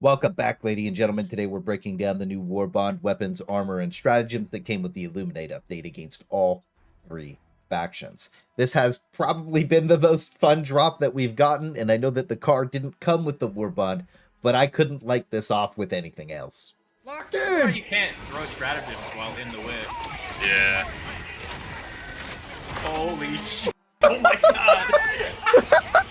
Welcome back, ladies and gentlemen. Today we're breaking down the new Warbond weapons, armor, and stratagems that came with the Illuminate update against all three factions. This has probably been the most fun drop that we've gotten, and I know that the card didn't come with the Warbond, but I couldn't light this off with anything else. Locked in! You can't throw stratagems while in the whip. Yeah. Holy shit. Oh my god!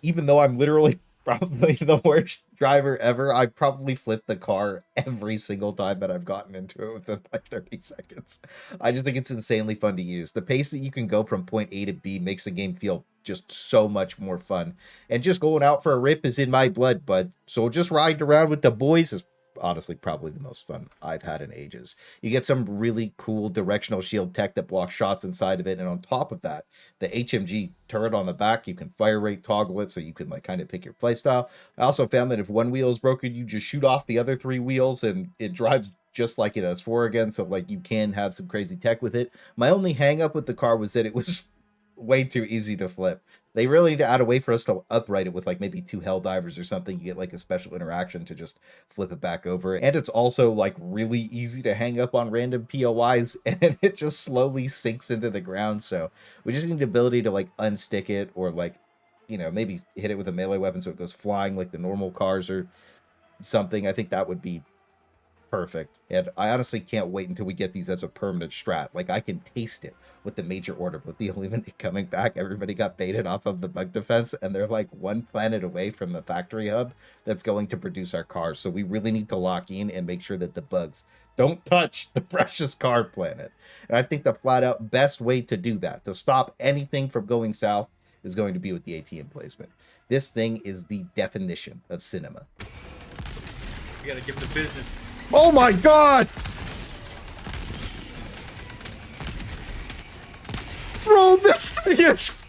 Even though I'm literally probably the worst driver ever, I probably flipped the car every single time that I've gotten into it within like 30 seconds. I just think it's insanely fun to use. The pace that you can go from point A to B makes the game feel just so much more fun. And just going out for a rip is in my blood, bud. So just riding around with the boys is honestly probably the most fun I've had in ages. You get some really cool directional shield tech that blocks shots inside of it, and on top of that, the HMG turret on the back, you can fire rate toggle it so you can like kind of pick your playstyle. I also found that if one wheel is broken, you just shoot off the other three wheels and it drives just like it has four again, so like you can have some crazy tech with it. My only hang up with the car was that it was way too easy to flip. They really need to add a way for us to upright it with like maybe two Helldivers or something. You get like a special interaction to just flip it back over. And it's also like really easy to hang up on random POIs and it just slowly sinks into the ground. So we just need the ability to like unstick it or like, you know, maybe hit it with a melee weapon so it goes flying like the normal cars or something. I think that would be perfect. And I honestly can't wait until we get these as a permanent strat. Like I can taste it with the major order, with the Illuminate coming back. Everybody got baited off of the bug defense, and they're like one planet away from the factory hub that's going to produce our cars. So we really need to lock in and make sure that the bugs don't touch the precious car planet. And I think the flat out best way to do that, to stop anything from going south, is going to be with the AT Emplacement. This thing is the definition of cinema. You gotta give the business. Oh my god! Bro, this thing is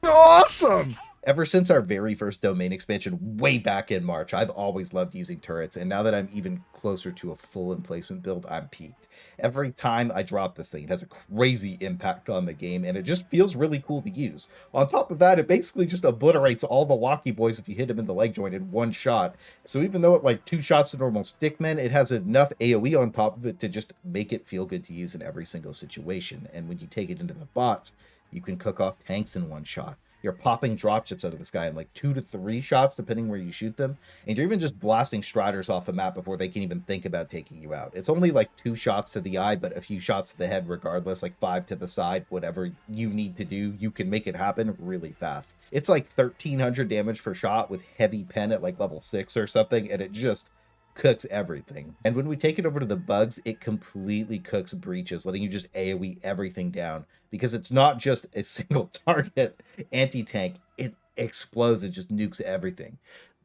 awesome! Ever since our very first domain expansion way back in March, I've always loved using turrets, and now that I'm even closer to a full emplacement build, I'm peaked. Every time I drop this thing, it has a crazy impact on the game, and it just feels really cool to use. On top of that, it basically just obliterates all the walkie boys if you hit them in the leg joint in one shot. So even though it like two shots to normal stickmen, it has enough AoE on top of it to just make it feel good to use in every single situation. And when you take it into the bots, you can cook off tanks in one shot. You're popping dropships out of the sky in like 2 to 3 shots, depending where you shoot them. And you're even just blasting striders off the map before they can even think about taking you out. It's only like 2 shots to the eye, but a few shots to the head regardless, like 5 to the side, whatever you need to do, you can make it happen really fast. It's like 1300 damage per shot with heavy pen at like level 6 or something, and it just cooks everything. And when we take it over to the bugs, it completely cooks breaches, letting you just AoE everything down, because it's not just a single target anti-tank, it explodes, it just nukes everything.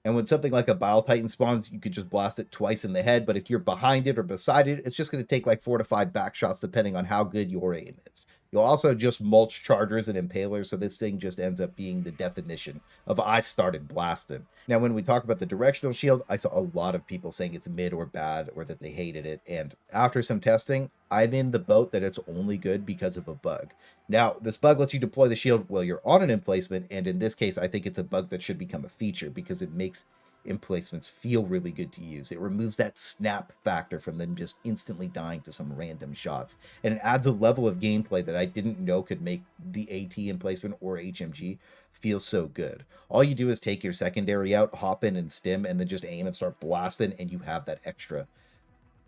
And when something like a Bile Titan spawns, you could just blast it twice in the head, but if you're behind it or beside it, it's just going to take like 4 to 5 back shots depending on how good your aim is. You'll also just mulch chargers and impalers, so this thing just ends up being the definition of I started blasting. Now, when we talk about the directional shield, I saw a lot of people saying it's mid or bad or that they hated it, and after some testing, I'm in the boat that it's only good because of a bug. Now, this bug lets you deploy the shield while you're on an emplacement, and in this case, I think it's a bug that should become a feature because it makes emplacements feel really good to use. It removes that snap factor from them just instantly dying to some random shots, and it adds a level of gameplay that I didn't know could make the AT emplacement or HMG feel so good. All you do is take your secondary out, hop in and stim, and then just aim and start blasting, and you have that extra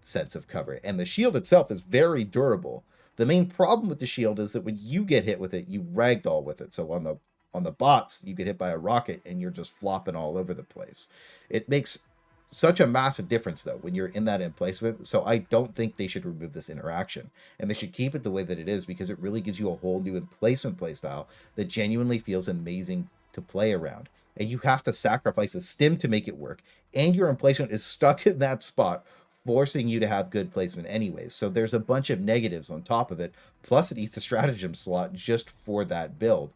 sense of cover. And the shield itself is very durable. The main problem with the shield is that when you get hit with it, you ragdoll with it. So on the bots, you get hit by a rocket and you're just flopping all over the place. It makes such a massive difference though when you're in that emplacement. So I don't think they should remove this interaction, and they should keep it the way that it is because it really gives you a whole new emplacement playstyle that genuinely feels amazing to play around. And you have to sacrifice a stim to make it work, and your emplacement is stuck in that spot, forcing you to have good placement anyways. So there's a bunch of negatives on top of it. Plus it eats a stratagem slot just for that build.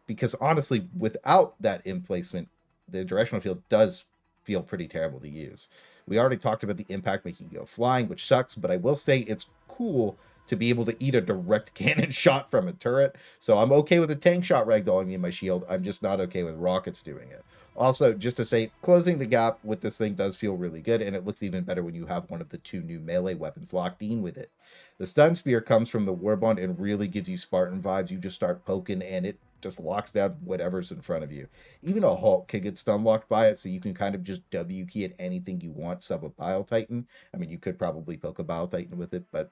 Because honestly, without that emplacement, the directional field does feel pretty terrible to use. We already talked about the impact making you go flying, which sucks, but I will say it's cool to be able to eat a direct cannon shot from a turret. So I'm okay with a tank shot ragdolling me in my shield. I'm just not okay with rockets doing it. Also, just to say, closing the gap with this thing does feel really good, and it looks even better when you have one of the 2 new melee weapons locked in with it. The stun spear comes from the Warbond and really gives you Spartan vibes. You just start poking, and it just locks down whatever's in front of you. Even a Hulk can get stun locked by it, so you can kind of just W key at anything you want, sub a Bile Titan. I mean, you could probably poke a Bile Titan with it, but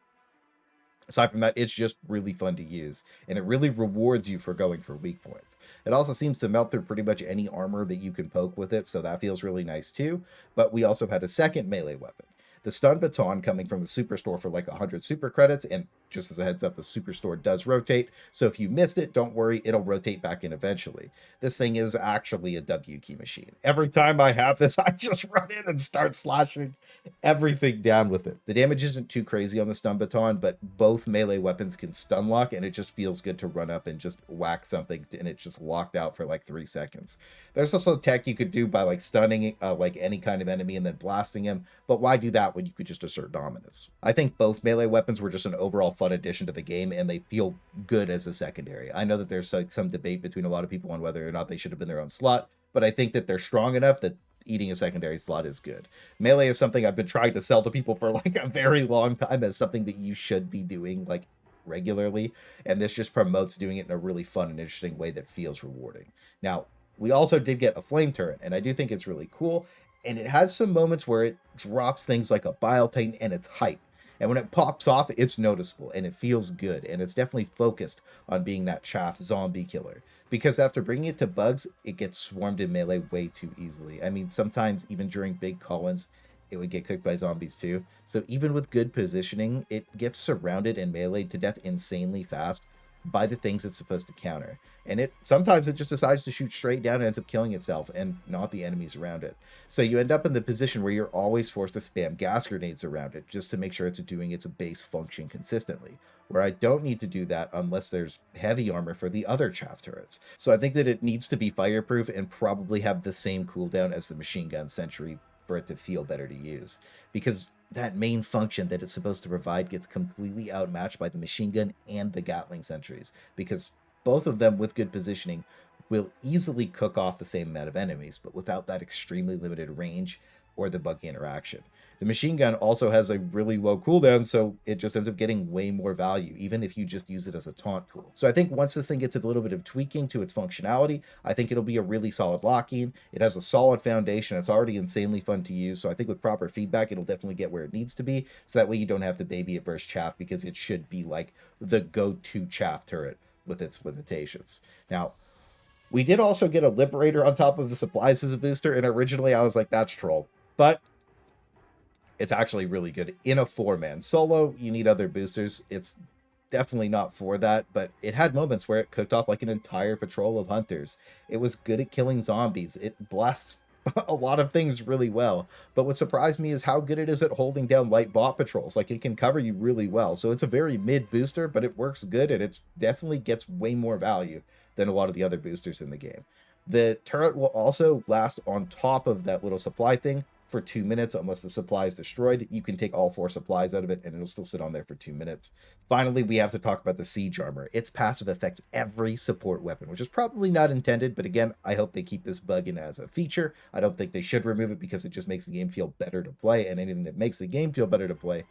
aside from that, it's just really fun to use, and it really rewards you for going for weak points. It also seems to melt through pretty much any armor that you can poke with it, so that feels really nice too. But we also had a second melee weapon. The stun baton coming from the superstore for like 100 super credits, and just as a heads up, the superstore does rotate, so if you missed it, don't worry, it'll rotate back in eventually. This thing is actually a W key machine. Every time I have this, I just run in and start slashing everything down with it. The damage isn't too crazy on the stun baton, but both melee weapons can stun lock, and it just feels good to run up and just whack something, and it's just locked out for like 3 seconds. There's also tech you could do by like stunning like any kind of enemy and then blasting him, but why do that when you could just assert dominance? I think both melee weapons were just an overall fun addition to the game, and they feel good as a secondary. I know that there's like some debate between a lot of people on whether or not they should have been their own slot, but I think that they're strong enough that eating a secondary slot is good. Melee is something I've been trying to sell to people for like a very long time as something that you should be doing like regularly, and this just promotes doing it in a really fun and interesting way that feels rewarding. Now, we also did get a flame turret, and I do think it's really cool, and it has some moments where it drops things like a Bile Titan, and it's hype. And when it pops off, it's noticeable, and it feels good, and it's definitely focused on being that chaff zombie killer. Because after bringing it to bugs, it gets swarmed in melee way too easily. I mean, sometimes even during big call-ins, it would get cooked by zombies too. So even with good positioning, it gets surrounded and meleeed to death insanely fast by the things it's supposed to counter. And sometimes it just decides to shoot straight down and ends up killing itself and not the enemies around it. So you end up in the position where you're always forced to spam gas grenades around it just to make sure it's doing its base function consistently, where I don't need to do that unless there's heavy armor for the other chaff turrets. So I think that it needs to be fireproof and probably have the same cooldown as the machine gun sentry for it to feel better to use, because that main function that it's supposed to provide gets completely outmatched by the machine gun and the Gatling sentries, because both of them with good positioning will easily cook off the same amount of enemies, but without that extremely limited range or the buggy interaction. The machine gun also has a really low cooldown, so it just ends up getting way more value, even if you just use it as a taunt tool. So I think once this thing gets a little bit of tweaking to its functionality, I think it'll be a really solid lock-in. It has a solid foundation. It's already insanely fun to use, so I think with proper feedback, it'll definitely get where it needs to be, so that way you don't have to baby it versus chaff, because it should be like the go-to chaff turret with its limitations. Now, we did also get a Liberator on top of the supplies as a booster, and originally I was like, that's troll. But it's actually really good. In a 4-man solo, you need other boosters. It's definitely not for that, but it had moments where it cooked off like an entire patrol of hunters. It was good at killing zombies. It blasts a lot of things really well. But what surprised me is how good it is at holding down light bot patrols. Like, it can cover you really well. So it's a very mid booster, but it works good, and it definitely gets way more value than a lot of the other boosters in the game. The turret will also last on top of that little supply thing for 2 minutes unless the supply is destroyed. You can take all 4 supplies out of it and it'll still sit on there for 2 minutes. Finally, we have to talk about the siege armor. Its passive affects every support weapon, which is probably not intended, but again, I hope they keep this bug in as a feature. I don't think they should remove it because it just makes the game feel better to play, and anything that makes the game feel better to play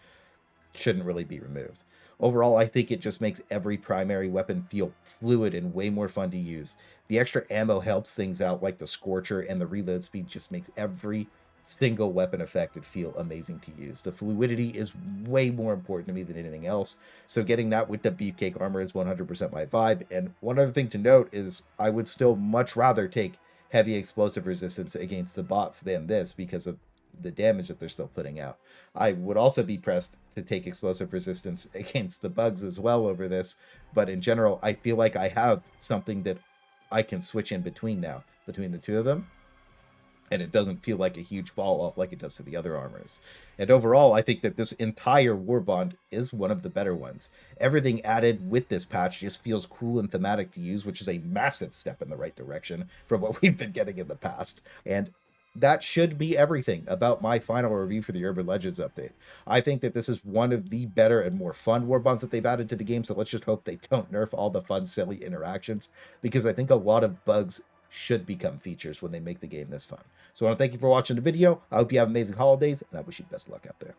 shouldn't really be removed. Overall, I think it just makes every primary weapon feel fluid and way more fun to use. The extra ammo helps things out, like the Scorcher, and the reload speed just makes every single weapon affected feel amazing to use. The fluidity is way more important to me than anything else, so getting that with the beefcake armor is 100% my vibe. And one other thing to note is I would still much rather take heavy explosive resistance against the bots than this because of the damage that they're still putting out. I would also be pressed to take explosive resistance against the bugs as well over this, but in general, I feel like I have something that I can switch in between now, between the two of them, and it doesn't feel like a huge fall off like it does to the other armors. And overall, I think that this entire Warbond is one of the better ones. Everything added with this patch just feels cool and thematic to use, which is a massive step in the right direction from what we've been getting in the past. And that should be everything about my final review for the Urban Legends update. I think that this is one of the better and more fun Warbonds that they've added to the game, so let's just hope they don't nerf all the fun, silly interactions, because I think a lot of bugs should become features when they make the game this fun. So I want to thank you for watching the video. I hope you have amazing holidays, and I wish you the best of luck out there.